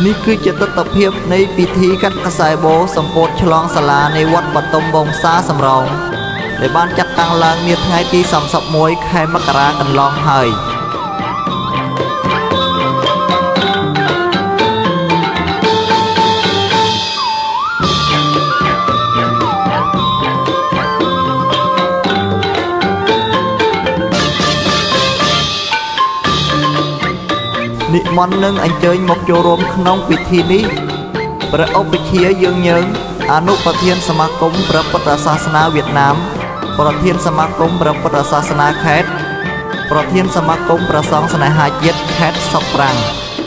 នេះគឺជាទស្សនភាពនៃពិធីកាត់ខ្សែបូសម្ពោធឆ្លងសាលានៃវត្តបតុមវង្សាសំរោងដែលបានចាត់តាំងឡើងនាថ្ងៃទី31ខែមករាកន្លងហើយនិមន្តនឹងអញ្ជើញមកចូលរួមក្នុងពិធីនេះព្រះឧបជាយើងអនុប្រធានសមាគមព្រះពុទ្ធសាសនាវៀតណាមប្រធានសមាគមព្រះពុទ្ធសាសនាខេត្តប្រធានសមាគមព្រះសង្ឃស្នេហាជាតិខេត្តសុកប្រាំង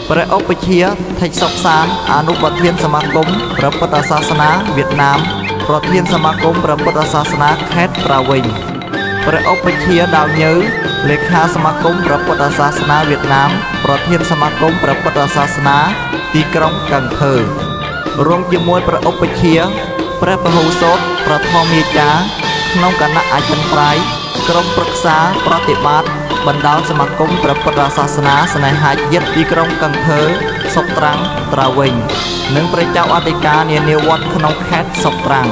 ព្រះឧបជាថេចសុកសានអនុប្រធានសមាគមព្រះពុទ្ធសាសនាវៀតណាមប្រធានសមាគមព្រះពុទ្ធសាសនាខេត្តប្រាវិញព្រះឧបជាដាវញើលេខាសមាគមព្រះពុទ្ធសាសនាវៀតណាមប្រធានសមាគមព្រះពុទ្ធសាសនាទីក្រុងកង្ឃើរួមជាមួយព្រះឧបជាព្រះពហុសោតប្រធមាចារ្យក្នុងគណៈអចិន្ត្រៃយ៍ក្រុមប្រឹក្សាប្រតិបត្តិបណ្ដាលសមាគមព្រះពុទ្ធសាសនាស្នេហាជាតិទីក្រុងកង្ឃើសុកត្រាំងត្រាវិញនិងព្រះចៅអធិការនានាវត្តក្នុងខេត្តសុកត្រាំង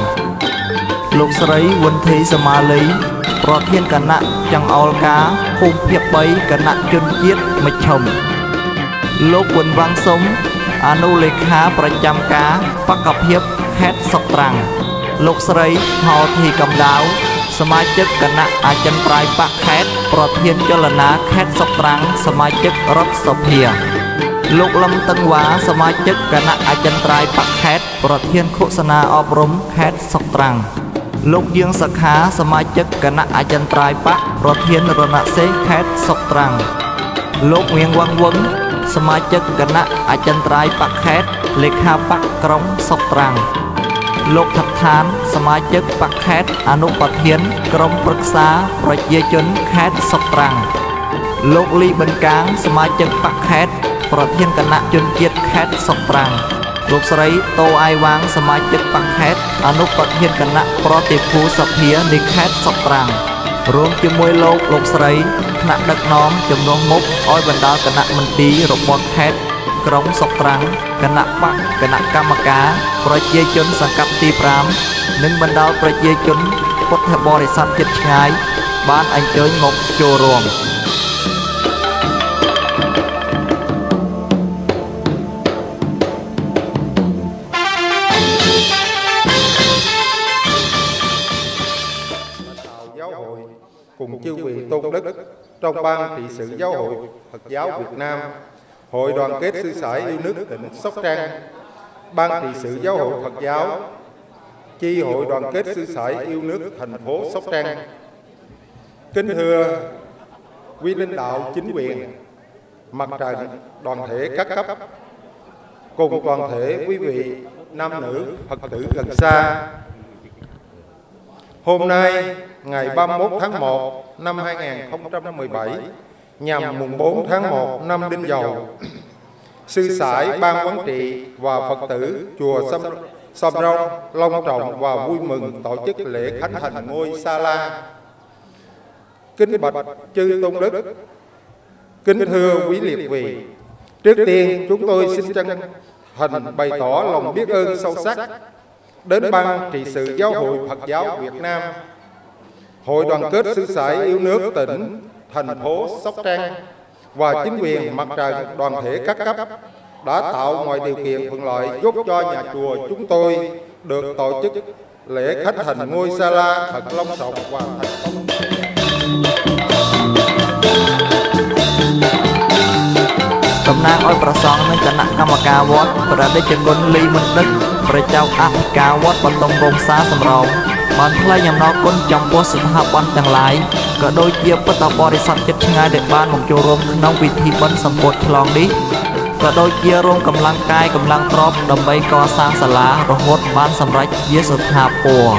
លោកស្រីវុន្ធីសមាលីប្រធានគណៈចង្អុលការភូមិភាគ3គណៈជនជាតិមជ្ឈិមលោកវុនវ៉ាងសុំអនុលេខាប្រចាំការបកភិបខេត្តសុកត្រាំងលោកស្រីហោធីកំដាវសមាជិកគណៈអចិន្ត្រៃយ៍បកខេត្តប្រធានចលនាខេត្តសុកត្រាំងសមាជិករដ្ឋសភាលោកលឹមតឹងវ៉ាសមាជិកគណៈអចិន្ត្រៃយ៍បកខេត្តប្រធានឃោសនាអប់រំខេត្តសុកត្រាំងលោកយាងសខាសមាជិកគណៈអចិន្ត្រៃយ៍បកប្រធានរណសេខេត្តសុកត្រាំងលោកវៀងវ៉ាងវឹងសមាជិកគណៈអចិន្ត្រៃយ៍បកខេត្តលេខាបកក្រុងសុកត្រាំងលោកថាត់ឋានសមាជិកបកខេត្តអនុប្រធានក្រុមប្រឹក្សាប្រជាជនខេត្តសុកត្រាំងលោកលីបិនកាងសមាជិកបកខេត្តប្រធានគណៈជនជាតិខេត្តសុកត្រាំងលោកស្រីតូអៃវ៉ាងសមាជិកបកខេត្តអនុប្រធានគណៈប្រតិភូសភានៃខេត្តសុកត្រាំងរួមជាមួយលោកស្រីថ្នាក់ដឹកនាំជំនួសមុខឲ្យបណ្ដាលគណៈមន្ត្រីរបស់ខេត្តក្រុងសុកត្រាំងគណៈបកគណៈកម្មការប្រជាជនសង្កាត់ទី5និងបណ្ដាលប្រជាជនពុទ្ធបរិស័ទជិតឆ្ងាយបានអញ្ជើញមកចូលរួមcùng chư vị tôn đức trong ban trị sự giáo hội Phật giáo Việt Nam, Hội đoàn kết sư sãi yêu nước tỉnh Sóc Trăng, ban trị sự giáo hội Phật giáo, chi hội đoàn kết sư sãi yêu nước thành phố Sóc Trăng. Kính thưa quý lãnh đạo chính quyền, mặt trận, đoàn thể các cấp, cùng toàn thể quý vị nam nữ Phật tử gần xa. Hôm nay, ngày 31 tháng 1 năm 2017, nhằm mùng 4 tháng 1 năm Đinh Dậu, sư sãi, ban quản trị và Phật tử chùa Sam Rông long trọng và vui mừng tổ chức lễ khánh thành ngôi Sa La. Kính bạch chư tôn đức, Kính thưa quý liệt vị, trước tiên chúng tôi xin chân thành bày tỏ lòng biết ơn sâu sắc đến Ban trị sự Giáo hội Phật giáo Việt Nam, Hội đoàn kết sư sãi yêu nước tỉnh, thành phố Sóc Trăng và chính quyền mặt trận đoàn thể các cấp đã tạo mọi điều kiện thuận lợi giúp cho nhà chùa chúng tôi được tổ chức lễ khánh thành ngôi sa la thật long trọng và thành công.តំណាងឲ្យប្រសង់និងគណៈកម្មការវត្តព្រះតេជគុណលីមិនដឹកព្រះចៅអធិការវត្តបតុងរងសាសំរងបានថ្លែងអំណរគុណចំពោះស្ថាប័នទាំងឡាយក៏ដូចជាពុទ្ធបរិស័ទជិតឆ្ងាយដែលបានមកចូលរួមក្នុងពិធីបុណ្យសម្ពោធឆ្លងនេះក៏ដូចជារួមកម្លាំងកាយកម្លាំងទ្រព្យដើម្បីកសាងសាលារហូតបានសម្រេចជាស្ថាពរ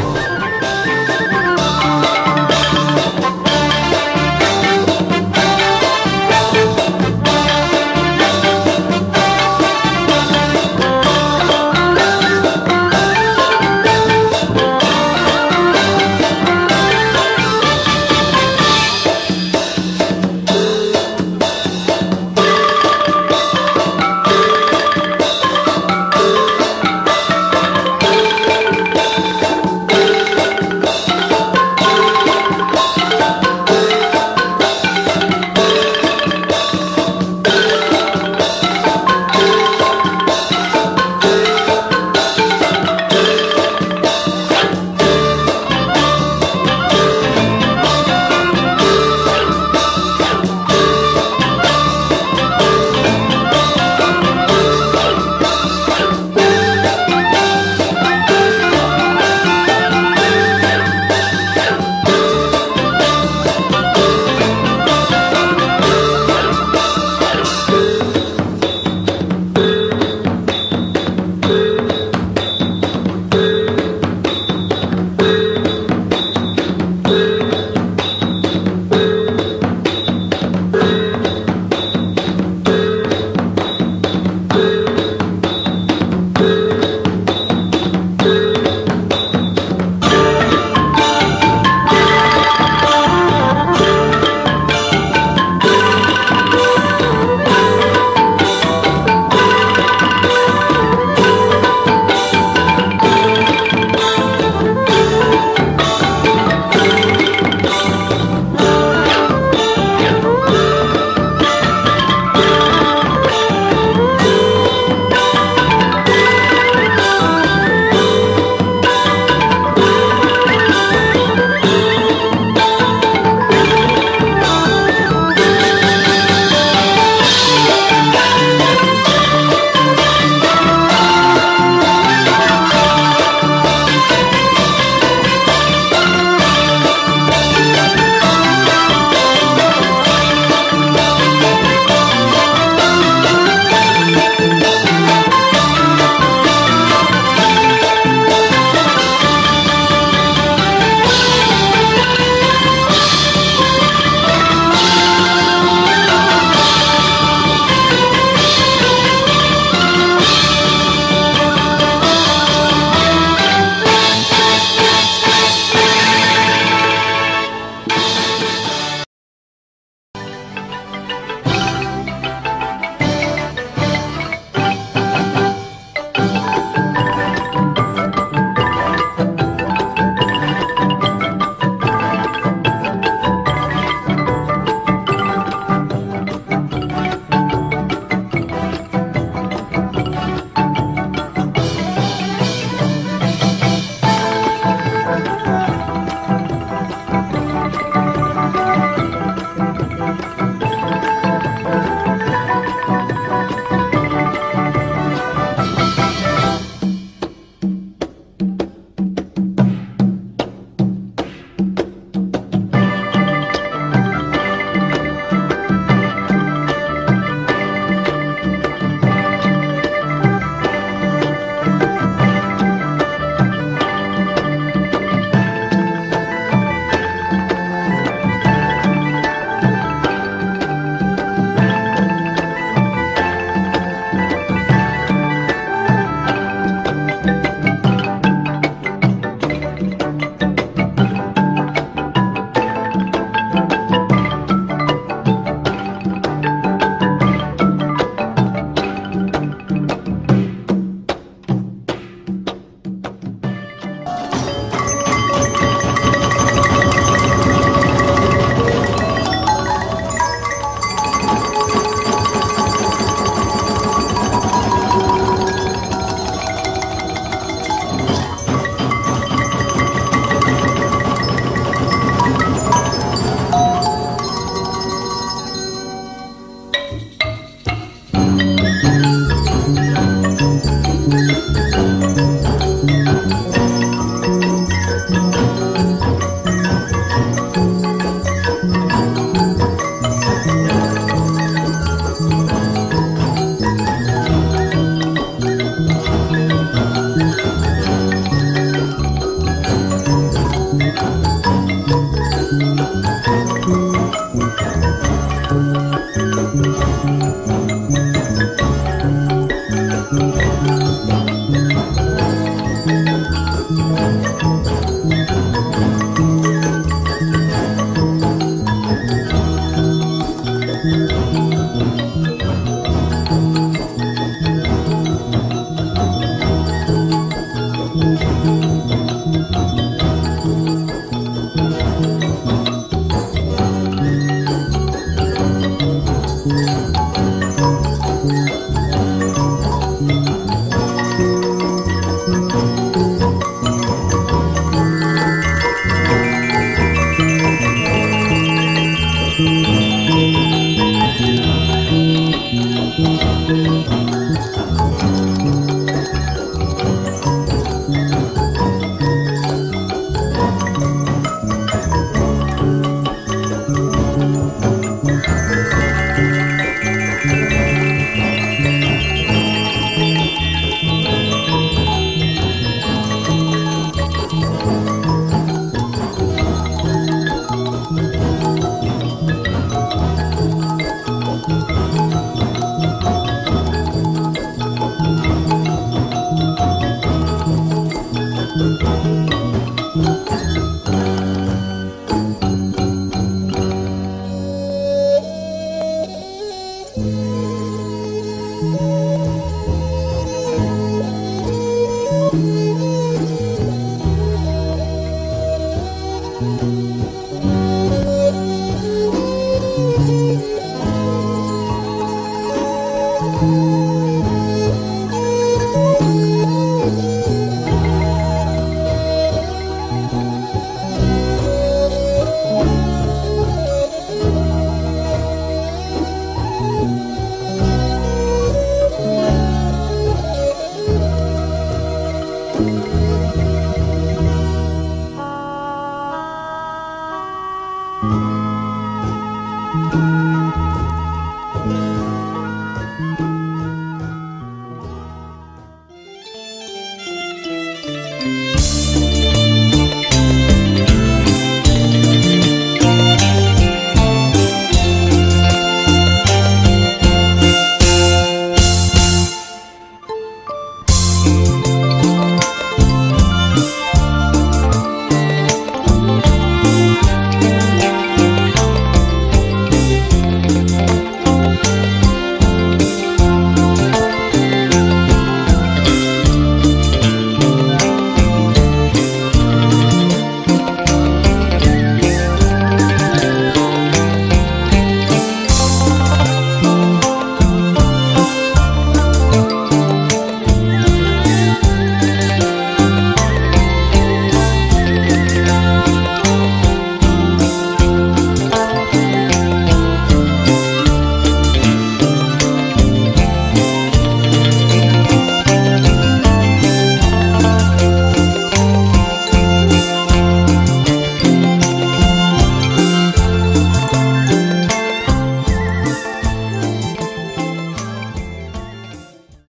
Thank you.